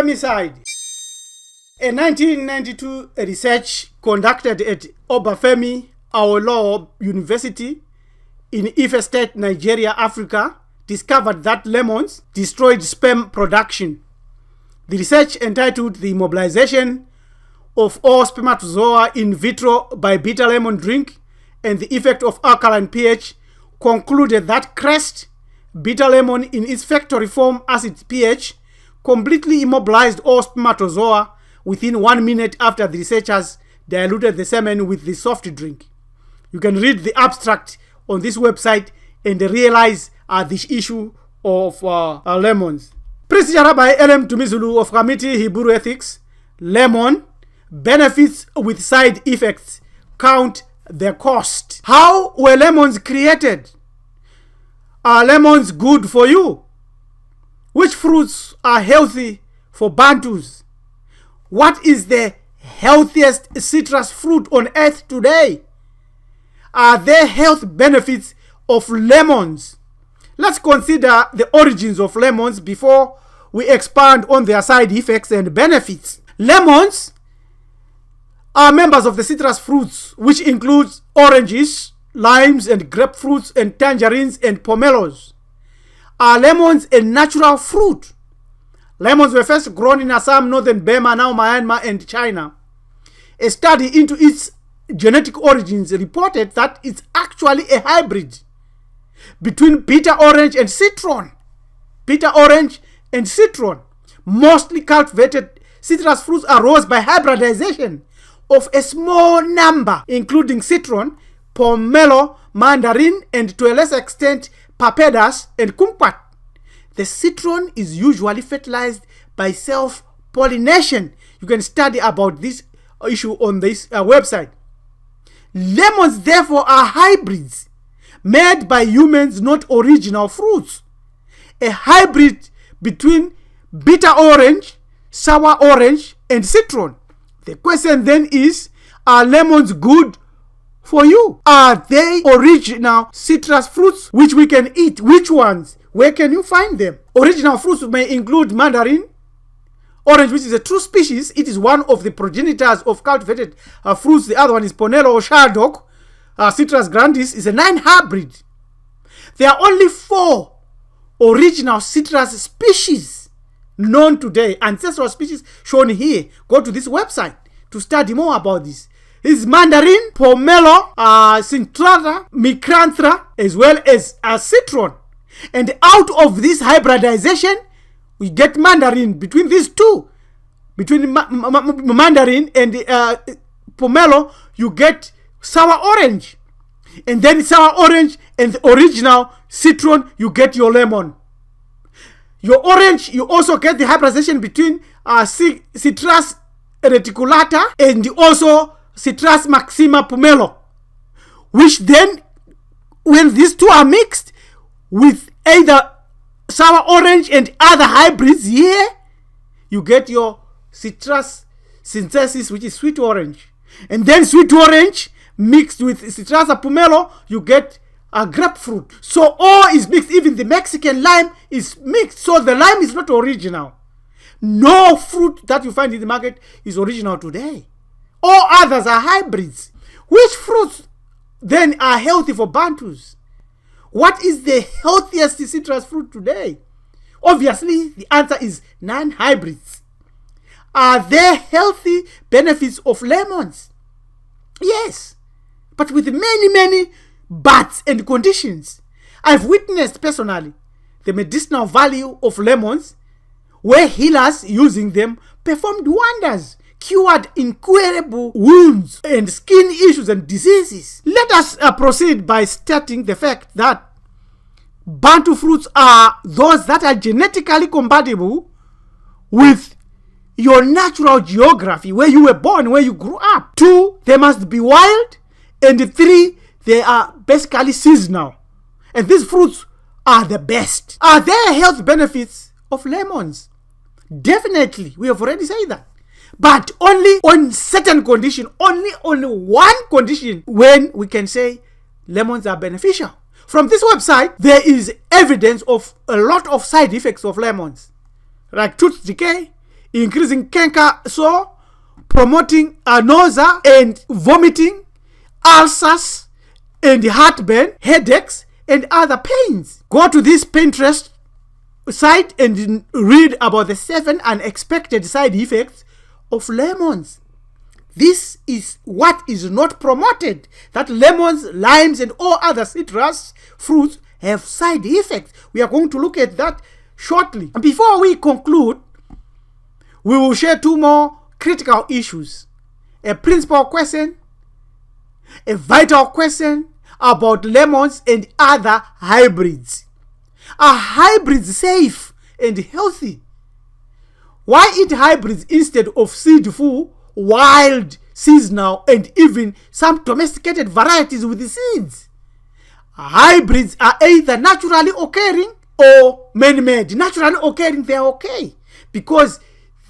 femicide. A 1992 research conducted at Obafemi, Awolowo University in Ife State, Nigeria, Africa, discovered that lemons destroyed sperm production. The research, entitled "The Immobilization of All Spermatozoa in Vitro by Bitter Lemon Drink and the Effect of Alkaline pH," concluded that Krest bitter lemon in its factory form acid pH completely immobilized all spermatozoa within 1 minute after the researchers diluted the semen with the soft drink. You can read the abstract on this website and realize this issue of lemons. President Rabbi Elem Tumizulu of Committee Hebrew Ethics, lemon benefits with side effects count the cost. How were lemons created? Are lemons good for you? Which fruits are healthy for Bantus? What is the healthiest citrus fruit on earth today? Are there health benefits of lemons? Let's consider the origins of lemons before we expand on their side effects and benefits. Lemons are members of the citrus fruits, which includes oranges, limes, and grapefruits, and tangerines, and pomelos. Are lemons a natural fruit? Lemons were first grown in Assam, northern Burma, now Myanmar, and China. A study into its genetic origins reported that it's actually a hybrid between bitter orange and citron. Bitter orange and citron. Mostly cultivated citrus fruits arose by hybridization of a small number, including citron, pomelo, mandarin, and to a lesser extent, papedas and kumquat. The citron is usually fertilized by self-pollination. You can study about this issue on this website. Lemons, therefore, are hybrids made by humans, not original fruits. A hybrid between bitter orange, sour orange, and citron. The question then is, are lemons good for you? Are they original citrus fruits which we can eat? Which ones? Where can you find them? Original fruits may include mandarin, orange, which is a true species. It is one of the progenitors of cultivated fruits. The other one is pomelo or shadok. Citrus grandis is a 9 hybrid. There are only 4 original citrus species known today. Ancestral species shown here. Go to this website to study more about this. It's mandarin, pomelo, cintrata, micranthra, as well as citron. And out of this hybridization, we get mandarin. Between these two, between mandarin and pomelo, you get sour orange. And then sour orange and the original citron, you get your lemon. Your orange, you also get the hybridization between Citrus reticulata and also Citrus maxima pomelo, which then, when these two are mixed with either sour orange and other hybrids here, you get your citrus synthesis, which is sweet orange. And then sweet orange mixed with Citrus pomelo, you get a grapefruit. So all is mixed. Even the Mexican lime is mixed. So the lime is not original. No fruit that you find in the market is original today. All others are hybrids. Which fruits then are healthy for Bantus? What is the healthiest citrus fruit today? Obviously, the answer is non-hybrids. Are there healthy benefits of lemons? Yes, but with many buts and conditions. I've witnessed personally the medicinal value of lemons, where healers using them performed wonders, cured incurable wounds and skin issues and diseases. Let us proceed by stating the fact that Bantu fruits are those that are genetically compatible with your natural geography, where you were born, where you grew up. 2, they must be wild. And 3, they are basically seasonal. And these fruits are the best. Are there health benefits of lemons? Definitely. We have already said that. But only on certain condition, only on one condition, when we can say lemons are beneficial. From this website, there is evidence of a lot of side effects of lemons, like tooth decay, increasing canker, so promoting nausea and vomiting, ulcers and heartburn, headaches and other pains. Go to this Pinterest site and read about the 7 unexpected side effects of lemons. This is what is not promoted, that lemons, limes and all other citrus fruits have side effects. We are going to look at that shortly. And before we conclude, we will share 2 more critical issues. A principal question, a vital question about lemons and other hybrids. Are hybrids safe and healthy? Why eat hybrids instead of seedful, wild, seasonal, and even some domesticated varieties with seeds? Hybrids are either naturally occurring or man-made. Naturally occurring, they are okay, because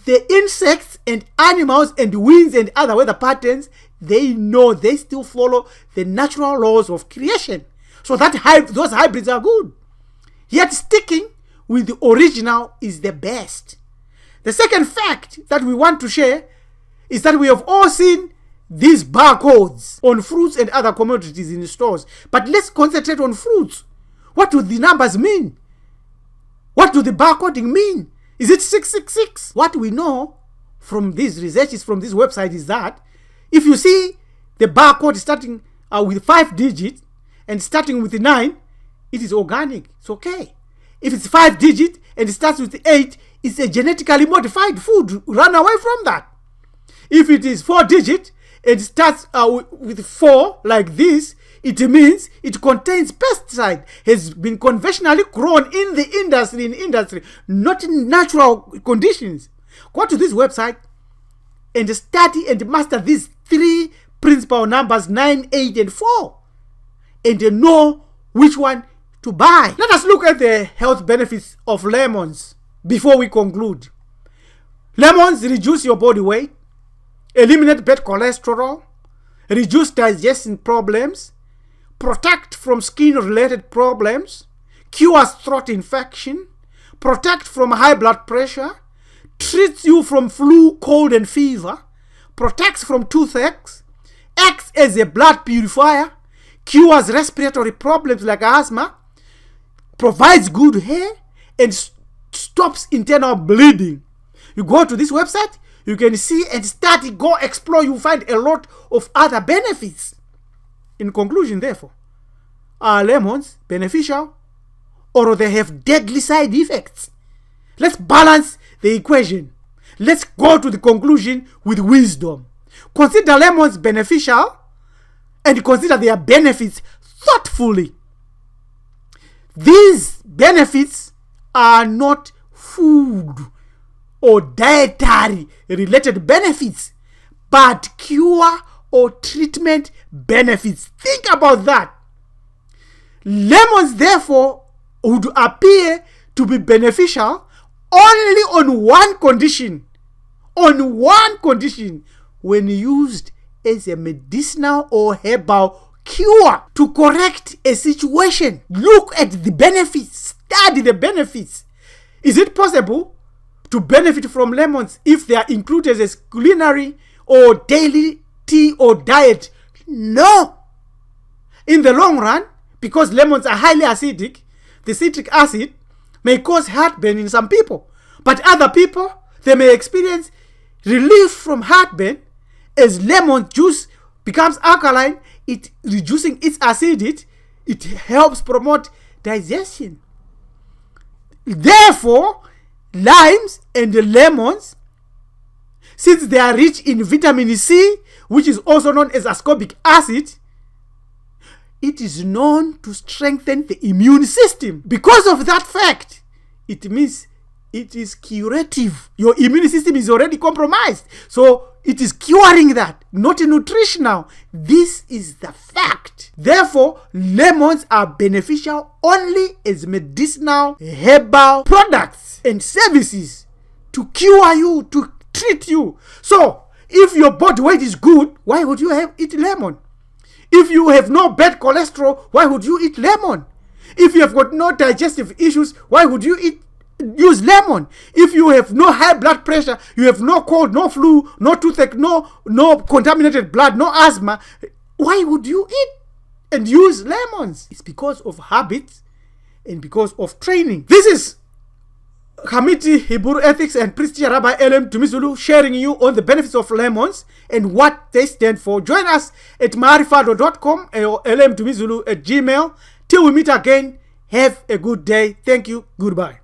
the insects and animals and winds and other weather patterns, they know they still follow the natural laws of creation. So that those hybrids are good. Yet sticking with the original is the best. The second fact that we want to share is that we have all seen these barcodes on fruits and other commodities in the stores. But let's concentrate on fruits. What do the numbers mean? What do the barcoding mean? Is it 666? What we know from these researches, from this website, is that if you see the barcode starting with 5 digits and starting with 9, it is organic. It's okay. If it's 5 digits and it starts with 8, it's a genetically modified food. Run away from that. If it is 4 digits and starts with 4 like this, it means it contains pesticide, has been conventionally grown in the industry, not in natural conditions. Go to this website and study and master these 3 principal numbers, 9, 8, and 4, and know which one to buy. Let us look at the health benefits of lemons before we conclude. Lemons reduce your body weight, eliminate bad cholesterol, reduce digestion problems, protect from skin-related problems, cures throat infection, protect from high blood pressure, treats you from flu, cold, and fever, protects from toothaches, acts as a blood purifier, cures respiratory problems like asthma, provides good hair, and stops internal bleeding. You go to this website, you can see and study, go explore, you find a lot of other benefits. In conclusion, therefore, are lemons beneficial or they have deadly side effects? Let's balance the equation. Let's go to the conclusion with wisdom. Consider lemons beneficial and consider their benefits thoughtfully. These benefits are not food or dietary related benefits, but cure or treatment benefits. Think about that. Lemons, therefore, would appear to be beneficial only on one condition. On one condition, when used as a medicinal or herbal cure to correct a situation. Look at the benefits. Study the benefits. Is it possible to benefit from lemons if they are included as culinary or daily tea or diet? No. In the long run, because lemons are highly acidic, the citric acid may cause heartburn in some people. But other people, they may experience relief from heartburn as lemon juice becomes alkaline, it reducing its acidity, it helps promote digestion. Therefore, limes and lemons, since they are rich in vitamin C, which is also known as ascorbic acid, it is known to strengthen the immune system. Because of that fact, it means it is curative. Your immune system is already compromised. So it is curing that, not nutritional. This is the fact. Therefore, lemons are beneficial only as medicinal herbal products and services to cure you, to treat you. So, if your body weight is good, why would you eat lemon? If you have no bad cholesterol, why would you eat lemon? If you have got no digestive issues, why would you eat use lemon. If you have no high blood pressure, you have no cold, no flu, no toothache, no contaminated blood, no asthma, why would you eat and use lemons? It's because of habit and because of training. This is Hamiti Hebrew Ethics and Priest Rabbi Elem Tumizulu sharing you on the benefits of lemons and what they stand for. Join us at marifado.com or elemtumizulu@gmail.com. Till we meet again, have a good day. Thank you. Goodbye.